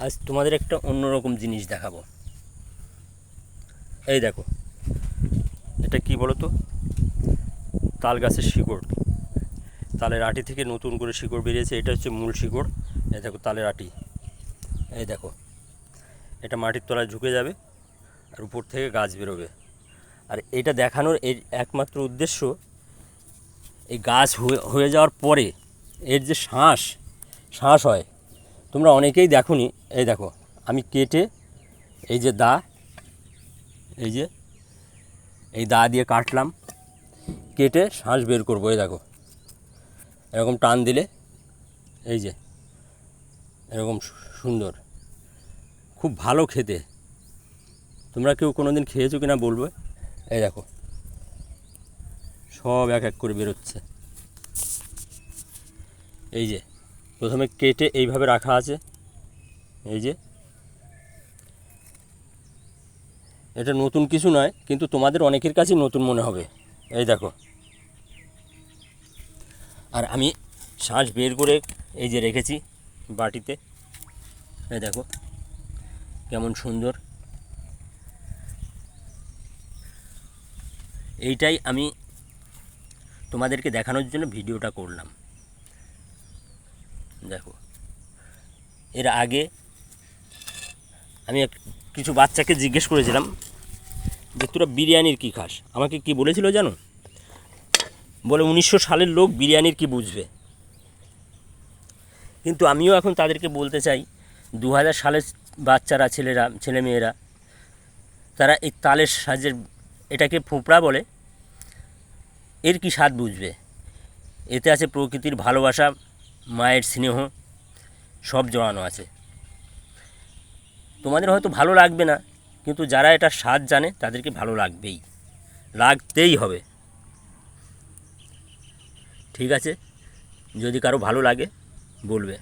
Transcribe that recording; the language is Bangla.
আজ তোমাদের একটা অন্যরকম জিনিস দেখাবো। এই দেখো, এটা কি বলো তো? তাল গাছের শিকড়। তালের আটি থেকে নতুন করে শিকড় বেরিয়েছে, এটা হচ্ছে মূল শিকড়। এই দেখো তালের আটি, এই দেখো, এটা মাটির তলায় ঝুঁকে যাবে আর উপর থেকে গাছ বেরোবে। আর এটা দেখানোর এর একমাত্র উদ্দেশ্য, এই গাছ হয়ে যাওয়ার পরে এর যে শ্বাস হয়, তোমরা অনেকেই দেখোনি। এই দেখো, আমি কেটে, এই যে দা, এই দা দিয়ে কাটলাম, কেটে শ্বাস বের করবো। এই দেখো, এরকম টান দিলে, এই যে এরকম সুন্দর, খুব ভালো খেতে। তোমরা কেউ কোনো দিন খেয়েছো কিনা বলবে। এই দেখো, সব এক এক করে বেরোচ্ছে। এই যে প্রথমে কেটে এইভাবে রাখা আছে, এই যে এটা নতুন কিছু নয়, কিন্তু তোমাদের অনেকের কাছেই নতুন মনে হবে। এই দেখো, আর আমি শ্বাস বের করে এই যে রেখেছি বাটিতে। এই দেখো কেমন সুন্দর। এইটাই আমি তোমাদেরকে দেখানোর জন্য ভিডিওটা করলাম। দেখো, এর আগে আমি কিছু বাচ্চাকে জিজ্ঞেস করেছিলাম যে তোরা বিরিয়ানির কী খাস। আমাকে কি বলেছিল জানো? বলে 1900 সালের লোক বিরিয়ানির কি বুঝবে। কিন্তু আমিও এখন তাদেরকে বলতে চাই, 2000 সালের বাচ্চারা, ছেলেমেয়েরা, তারা এই তালের সাজের, এটাকে ফোঁপড়া বলে, এর কি স্বাদ বুঝবে? এতে আছে প্রকৃতির ভালোবাসা, মায়ের স্নেহ, সব জড়ানো আছে। তোমাদের হয়তো ভালো লাগবে না, কিন্তু যারা এটা স্বাদ জানে তাদেরকে ভালো লাগতেই হবে। ঠিক আছে, যদি কারো ভালো লাগে বলবে।